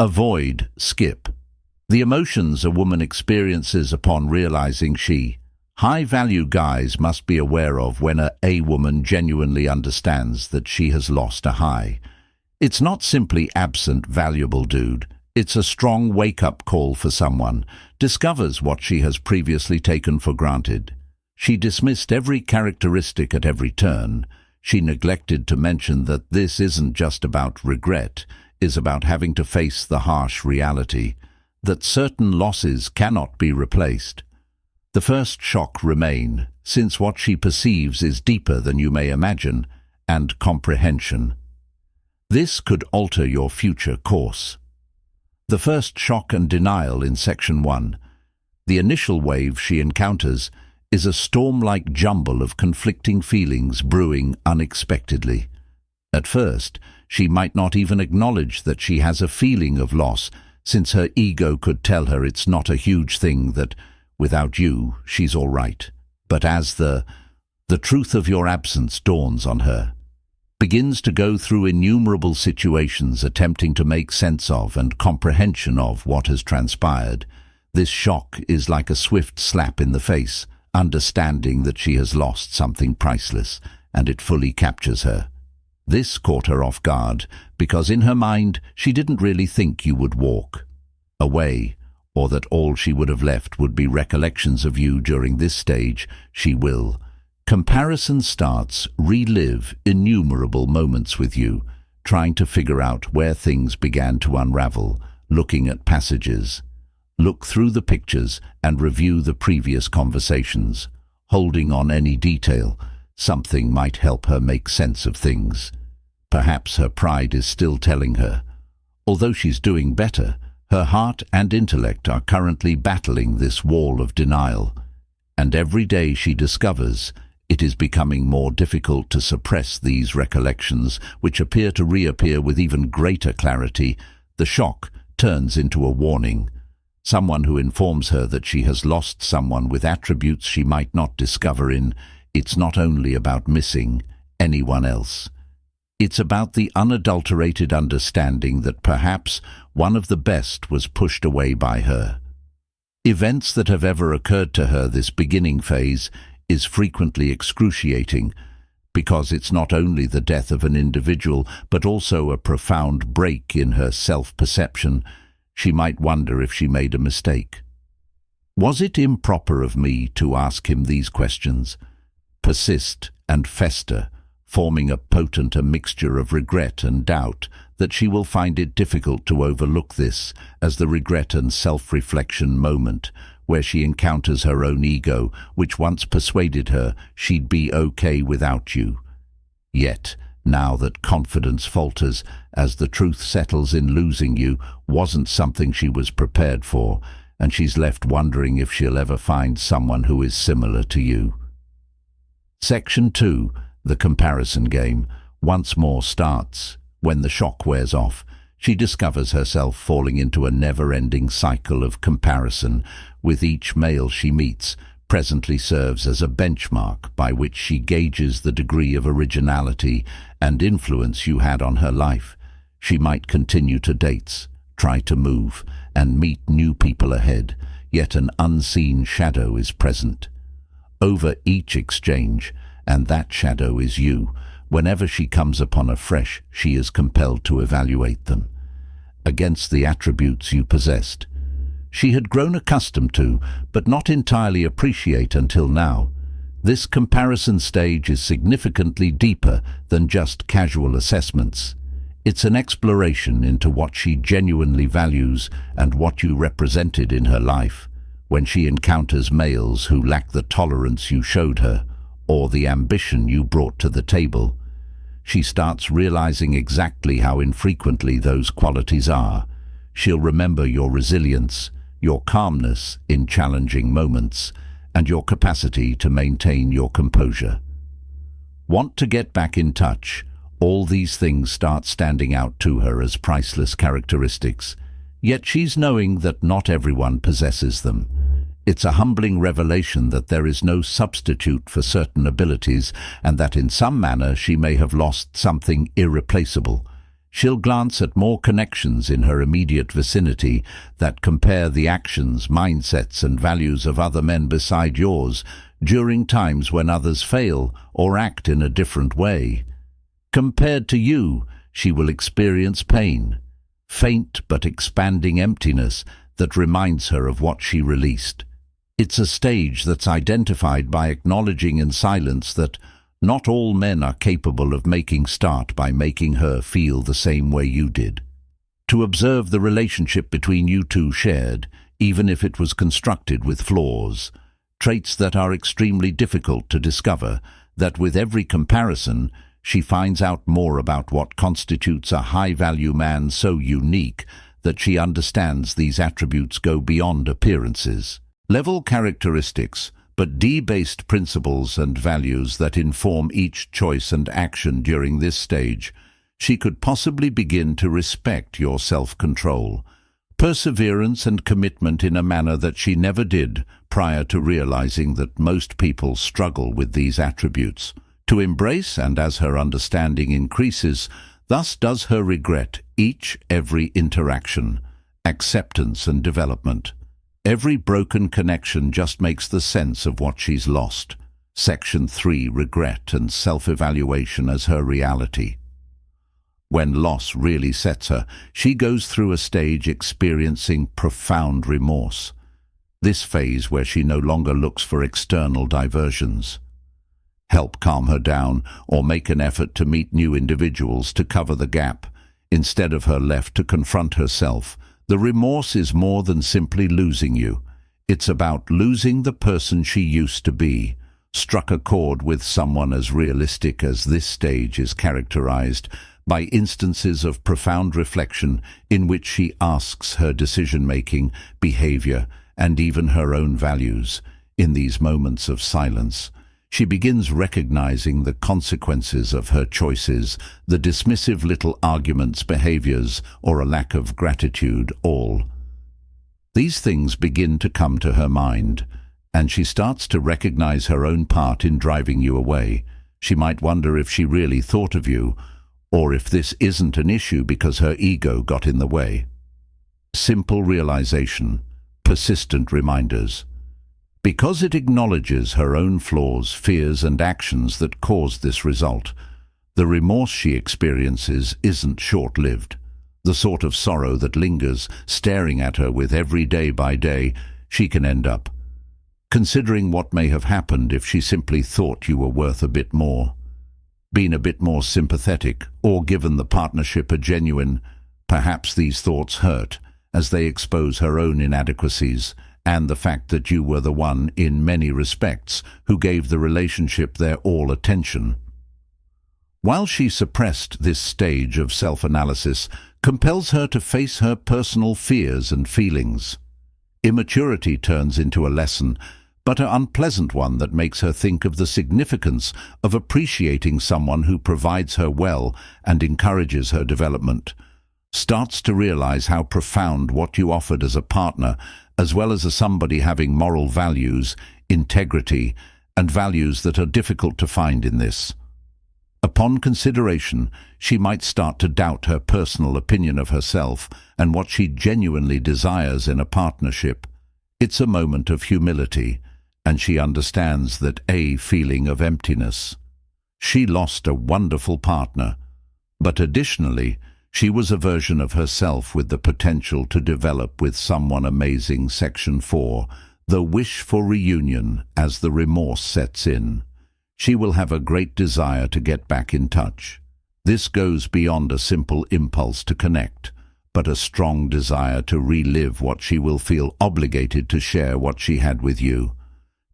Avoid, skip. The emotions a woman experiences upon realizing high-value guys must be aware of when a woman genuinely understands that she has lost a high. It's not simply absent valuable dude. It's a strong wake-up call for someone, discovers what she has previously taken for granted. She dismissed every characteristic at every turn. She neglected to mention that this isn't just about regret, it's about having to face the harsh reality that certain losses cannot be replaced. The first shock remain, since what she perceives is deeper than you may imagine, and comprehension. This could alter your future course. The first shock and denial in Section 1. The initial wave she encounters is a storm-like jumble of conflicting feelings brewing unexpectedly. At first, she might not even acknowledge that she has a feeling of loss, since her ego could tell her it's not a huge thing, that without you, she's all right. But as the truth of your absence dawns on her, begins to go through innumerable situations attempting to make sense of and comprehension of what has transpired, this shock is like a swift slap in the face, understanding that she has lost something priceless, and it fully captures her. This caught her off guard, because in her mind she didn't really think you would walk away, or that all she would have left would be recollections of you during this stage. She will. Comparison starts, relive innumerable moments with you, trying to figure out where things began to unravel, looking at passages. Look through the pictures and review the previous conversations, holding on any detail. Something might help her make sense of things. Perhaps her pride is still telling her, although she's doing better, her heart and intellect are currently battling this wall of denial. And every day she discovers it is becoming more difficult to suppress these recollections, which appear to reappear with even greater clarity. The shock turns into a warning. Someone who informs her that she has lost someone with attributes she might not discover in. It's not only about missing anyone else. It's about the unadulterated understanding that perhaps one of the best was pushed away by her. Events that have ever occurred to her this beginning phase is frequently excruciating, because it's not only the death of an individual, but also a profound break in her self-perception. She might wonder if she made a mistake. Was it improper of me to ask him these questions? Persist and fester, forming a potent mixture of regret and doubt, that she will find it difficult to overlook this as the regret and self-reflection moment, where she encounters her own ego, which once persuaded her she'd be okay without you. Yet, now that confidence falters as the truth settles in losing you wasn't something she was prepared for, and she's left wondering if she'll ever find someone who is similar to you. Section 2, the comparison game, once more starts. When the shock wears off, she discovers herself falling into a never-ending cycle of comparison with each male she meets. Presently serves as a benchmark by which she gauges the degree of originality and influence you had on her life. She might continue to date, try to move, and meet new people ahead, yet an unseen shadow is present over each exchange, and that shadow is you. Whenever she comes upon a fresh, she is compelled to evaluate them against the attributes you possessed. She had grown accustomed to, but not entirely appreciate until now. This comparison stage is significantly deeper than just casual assessments. It's an exploration into what she genuinely values and what you represented in her life. When she encounters males who lack the tolerance you showed her, or the ambition you brought to the table, she starts realizing exactly how infrequently those qualities are. She'll remember your resilience, your calmness in challenging moments, and your capacity to maintain your composure. Want to get back in touch? All these things start standing out to her as priceless characteristics, yet she's knowing that not everyone possesses them. It's a humbling revelation that there is no substitute for certain abilities, and that in some manner she may have lost something irreplaceable. She'll glance at more connections in her immediate vicinity that compare the actions, mindsets, and values of other men beside yours during times when others fail or act in a different way. Compared to you, she will experience pain, faint but expanding emptiness that reminds her of what she released. It's a stage that's identified by acknowledging in silence that not all men are capable of making start by making her feel the same way you did. To observe the relationship between you two shared, even if it was constructed with flaws, traits that are extremely difficult to discover, that with every comparison, she finds out more about what constitutes a high-value man so unique that she understands these attributes go beyond appearances. Level characteristics, but D-based principles and values that inform each choice and action during this stage. She could possibly begin to respect your self-control, perseverance and commitment in a manner that she never did prior to realizing that most people struggle with these attributes. To embrace, and as her understanding increases, thus does her regret every interaction, acceptance and development. Every broken connection just makes the sense of what she's lost. Section 3, regret and self-evaluation as her reality. When loss really sets her, she goes through a stage experiencing profound remorse. This phase where she no longer looks for external diversions. Help calm her down or make an effort to meet new individuals to cover the gap. Instead of her left to confront herself, the remorse is more than simply losing you. It's about losing the person she used to be. Struck a chord with someone as realistic as this stage is characterized by instances of profound reflection in which she asks her decision-making, behavior, and even her own values. In these moments of silence, she begins recognizing the consequences of her choices, the dismissive little arguments, behaviors, or a lack of gratitude, all. These things begin to come to her mind, and she starts to recognize her own part in driving you away. She might wonder if she really thought of you, or if this isn't an issue because her ego got in the way. Simple realization, persistent reminders. Because it acknowledges her own flaws, fears, and actions that caused this result, the remorse she experiences isn't short-lived. The sort of sorrow that lingers, staring at her with every day by day, she can end up considering what may have happened if she simply thought you were worth a bit more, been a bit more sympathetic, or given the partnership a genuine. Perhaps these thoughts hurt, as they expose her own inadequacies, and the fact that you were the one, in many respects, who gave the relationship their all attention. While she suppressed this stage of self-analysis, compels her to face her personal fears and feelings. Immaturity turns into a lesson, but an unpleasant one that makes her think of the significance of appreciating someone who provides her well and encourages her development. Starts to realize how profound what you offered as a partner, as well as somebody having moral values, integrity, and values that are difficult to find in this. Upon consideration, she might start to doubt her personal opinion of herself and what she genuinely desires in a partnership. It's a moment of humility, and she understands that a feeling of emptiness. She lost a wonderful partner, but additionally, she was a version of herself with the potential to develop with someone amazing. Section 4, the wish for reunion. As the remorse sets in, she will have a great desire to get back in touch. This goes beyond a simple impulse to connect, but a strong desire to relive what she will feel obligated to share what she had with you,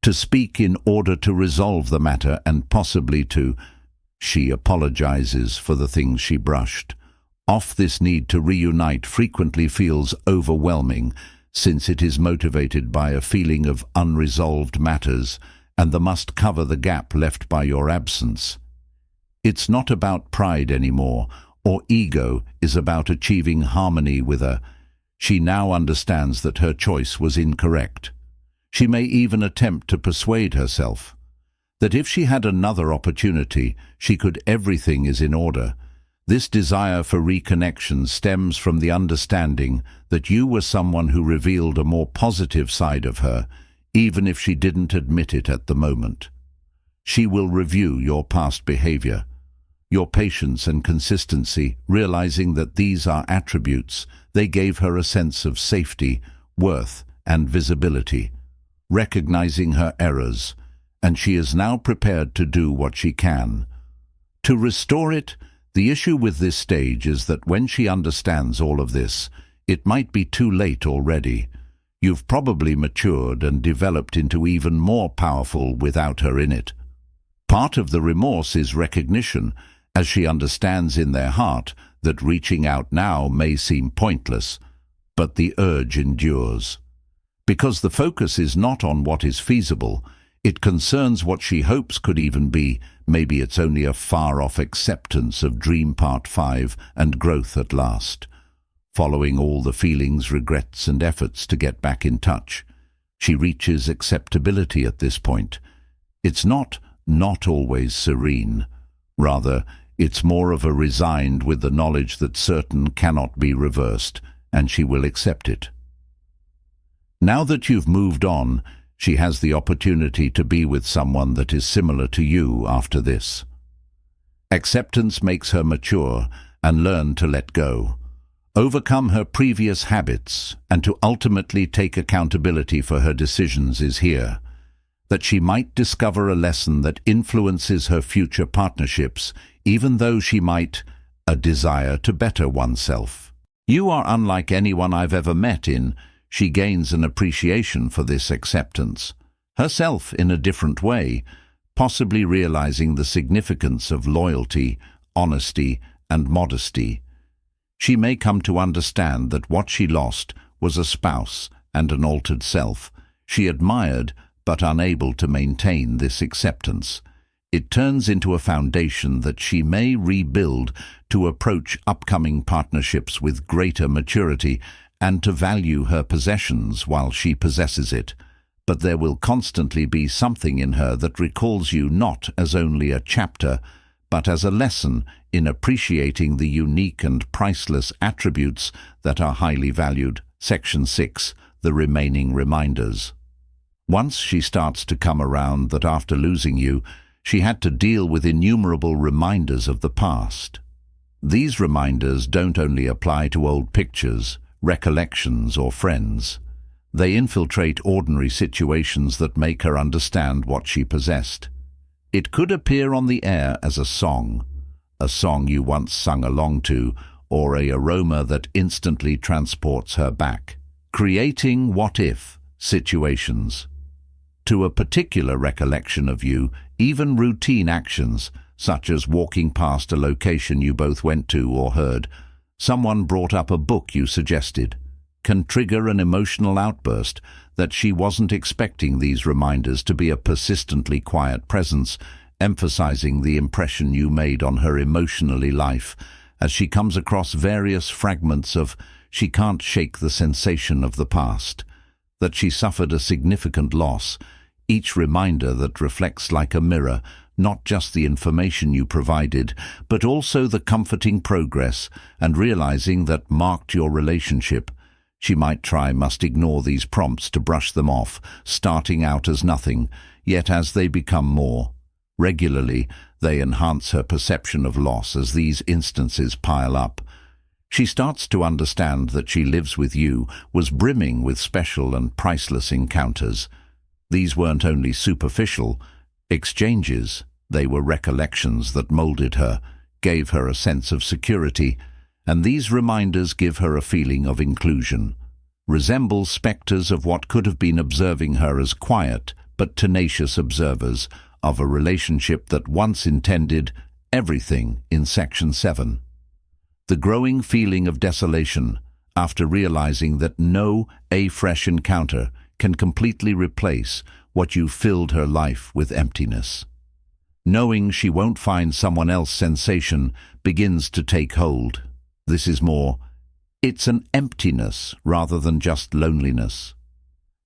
to speak in order to resolve the matter and possibly to. She apologizes for the things she brushed off. This need to reunite frequently feels overwhelming, since it is motivated by a feeling of unresolved matters and the must cover the gap left by your absence. It's not about pride anymore, or ego is about achieving harmony with her. She now understands that her choice was incorrect. She may even attempt to persuade herself that if she had another opportunity, everything is in order, This desire for reconnection stems from the understanding that you were someone who revealed a more positive side of her, even if she didn't admit it at the moment. She will review your past behavior, your patience and consistency, realizing that these are attributes. They gave her a sense of safety, worth, and visibility, recognizing her errors, and she is now prepared to do what she can. To restore it, the issue with this stage is that when she understands all of this, it might be too late already. You've probably matured and developed into even more powerful without her in it. Part of the remorse is recognition, as she understands in their heart that reaching out now may seem pointless, but the urge endures. Because the focus is not on what is feasible, it concerns what she hopes could even be. Maybe it's only a far-off acceptance of Dream Part 5 and growth at last. Following all the feelings, regrets, and efforts to get back in touch, she reaches acceptability at this point. It's not always serene. Rather, it's more of a resigned with the knowledge that certain cannot be reversed, and she will accept it. Now that you've moved on, she has the opportunity to be with someone that is similar to you after this. Acceptance makes her mature and learn to let go, overcome her previous habits, and to ultimately take accountability for her decisions is here. That she might discover a lesson that influences her future partnerships, even though she might a desire to better oneself. You are unlike anyone I've ever met in. She gains an appreciation for this acceptance, herself in a different way, possibly realizing the significance of loyalty, honesty, and modesty. She may come to understand that what she lost was a spouse and an altered self. She admired, but unable to maintain this acceptance. It turns into a foundation that she may rebuild to approach upcoming partnerships with greater maturity and to value her possessions while she possesses it. But there will constantly be something in her that recalls you not as only a chapter, but as a lesson in appreciating the unique and priceless attributes that are highly valued. Section 6. The remaining reminders. Once she starts to come around that after losing you, she had to deal with innumerable reminders of the past. These reminders don't only apply to old pictures, recollections, or friends. They infiltrate ordinary situations that make her understand what she possessed. It could appear on the air as a song you once sung along to, or an aroma that instantly transports her back, creating what-if situations. To a particular recollection of you, even routine actions, such as walking past a location you both went to or heard, someone brought up a book you suggested, can trigger an emotional outburst that she wasn't expecting. These reminders to be a persistently quiet presence, emphasizing the impression you made on her emotionally life. As she comes across various fragments of, she can't shake the sensation of the past, that she suffered a significant loss, each reminder that reflects like a mirror, not just the information you provided, but also the comforting progress and realizing that marked your relationship. She must ignore these prompts to brush them off, starting out as nothing, yet as they become more. Regularly, they enhance her perception of loss as these instances pile up. She starts to understand that she lives with you was brimming with special and priceless encounters. These weren't only superficial exchanges, they were recollections that molded her, gave her a sense of security, and these reminders give her a feeling of inclusion, resemble specters of what could have been observing her as quiet but tenacious observers of a relationship that once intended everything. In Section 7. The growing feeling of desolation after realizing that no fresh encounter can completely replace what you filled her life with emptiness. Knowing she won't find someone else sensation begins to take hold. This is more, it's an emptiness rather than just loneliness.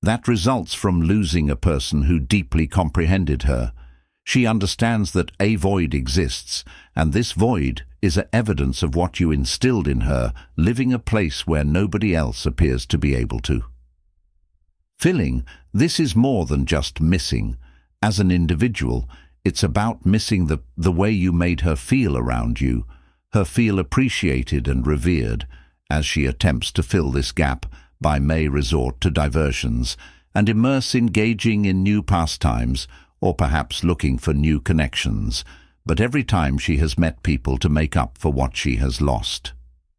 That results from losing a person who deeply comprehended her. She understands that a void exists, and this void is evidence of what you instilled in her, living a place where nobody else appears to be able to. Filling, this is more than just missing. As an individual, it's about missing the way you made her feel around you, her feel appreciated and revered. As she attempts to fill this gap, by may resort to diversions and immerse engaging in new pastimes, or perhaps looking for new connections, but every time she has met people to make up for what she has lost.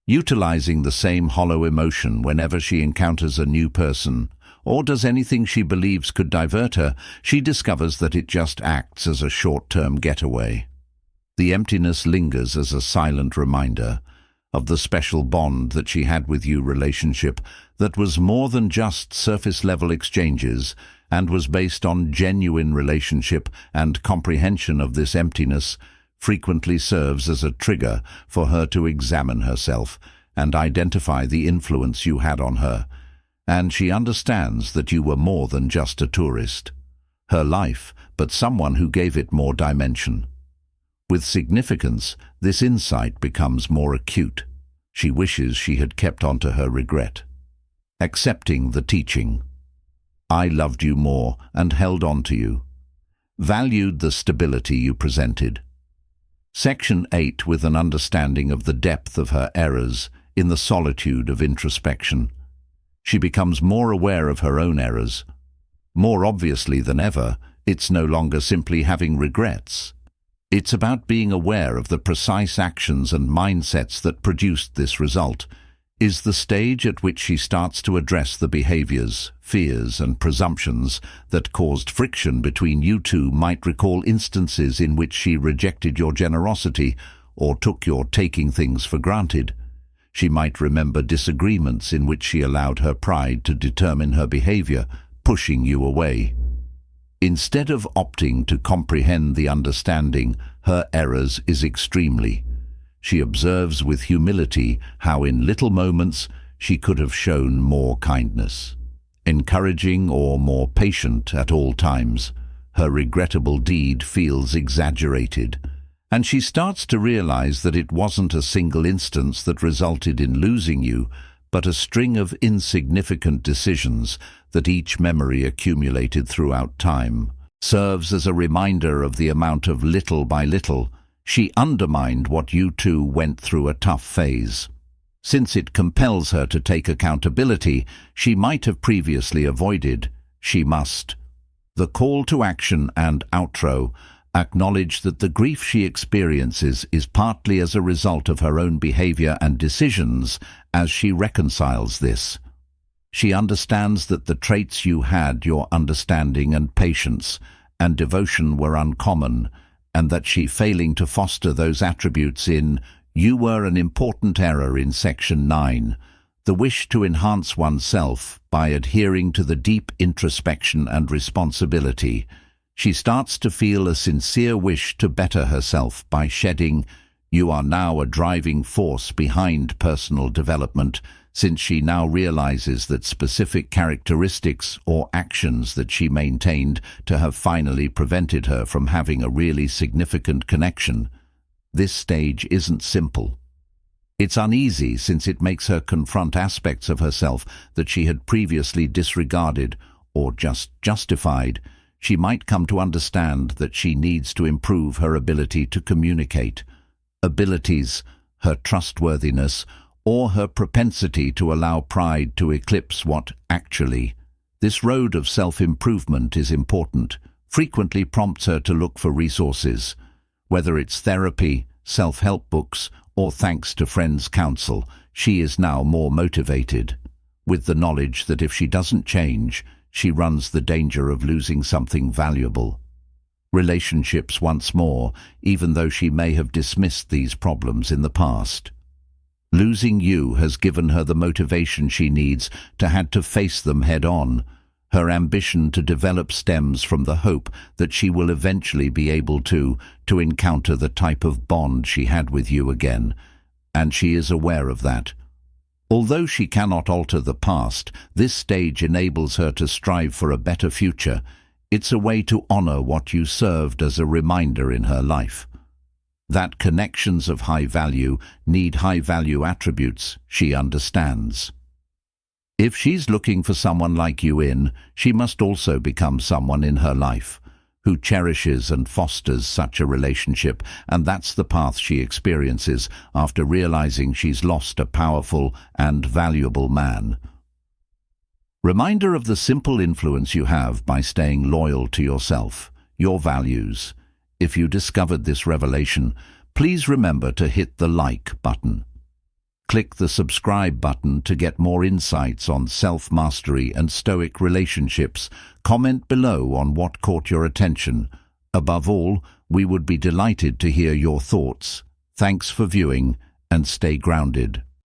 Utilizing the same hollow emotion whenever she encounters a new person, or does anything she believes could divert her, she discovers that it just acts as a short-term getaway. The emptiness lingers as a silent reminder of the special bond that she had with you, relationship that was more than just surface-level exchanges and was based on genuine relationship, and comprehension of this emptiness frequently serves as a trigger for her to examine herself and identify the influence you had on her. And she understands that you were more than just a tourist, her life, but someone who gave it more dimension. With significance, this insight becomes more acute. She wishes she had kept on to her regret. Accepting the teaching. I loved you more and held on to you. Valued the stability you presented. Section 8, with an understanding of the depth of her errors in the solitude of introspection. She becomes more aware of her own errors. More obviously than ever, it's no longer simply having regrets. It's about being aware of the precise actions and mindsets that produced this result, is the stage at which she starts to address the behaviors, fears, and presumptions that caused friction between you two. Might recall instances in which she rejected your generosity or took your taking things for granted. She might remember disagreements in which she allowed her pride to determine her behavior, pushing you away. Instead of opting to comprehend the understanding her errors is extremely, she observes with humility how in little moments she could have shown more kindness, encouraging or more patient at all times. Her regrettable deed feels exaggerated, and she starts to realize that it wasn't a single instance that resulted in losing you, but a string of insignificant decisions that each memory accumulated throughout time serves as a reminder of the amount of little by little she undermined what you two went through a tough phase. Since it compels her to take accountability she might have previously avoided, she must. The call to action and outro acknowledge that the grief she experiences is partly as a result of her own behavior and decisions. As she reconciles this, she understands that the traits you had, your understanding and patience and devotion, were uncommon, and that she failing to foster those attributes in you were an important error. In Section 9, the wish to enhance oneself by adhering to the deep introspection and responsibility, she starts to feel a sincere wish to better herself by shedding. You are now a driving force behind personal development, since she now realizes that specific characteristics or actions that she maintained to have finally prevented her from having a really significant connection. This stage isn't simple. It's uneasy, since it makes her confront aspects of herself that she had previously disregarded or just justified. She might come to understand that she needs to improve her ability to communicate, abilities, her trustworthiness, or her propensity to allow pride to eclipse what actually. This road of self-improvement is important, frequently prompts her to look for resources, whether it's therapy, self-help books, or thanks to friends' counsel. She is now more motivated, with the knowledge that if she doesn't change, she runs the danger of losing something valuable. Relationships once more, even though she may have dismissed these problems in the past. Losing you has given her the motivation she needs to had to face them head-on. Her ambition to develop stems from the hope that she will eventually be able to encounter the type of bond she had with you again, and she is aware of that. Although she cannot alter the past, this stage enables her to strive for a better future. It's a way to honor what you served as a reminder in her life. That connections of high value need high value attributes she understands. If she's looking for someone like you she must also become someone in her life who cherishes and fosters such a relationship, and that's the path she experiences after realizing she's lost a powerful and valuable man. Reminder of the simple influence you have by staying loyal to yourself, your values. If you discovered this revelation, please remember to hit the like button. Click the subscribe button to get more insights on self-mastery and Stoic relationships. Comment below on what caught your attention. Above all, we would be delighted to hear your thoughts. Thanks for viewing, and stay grounded.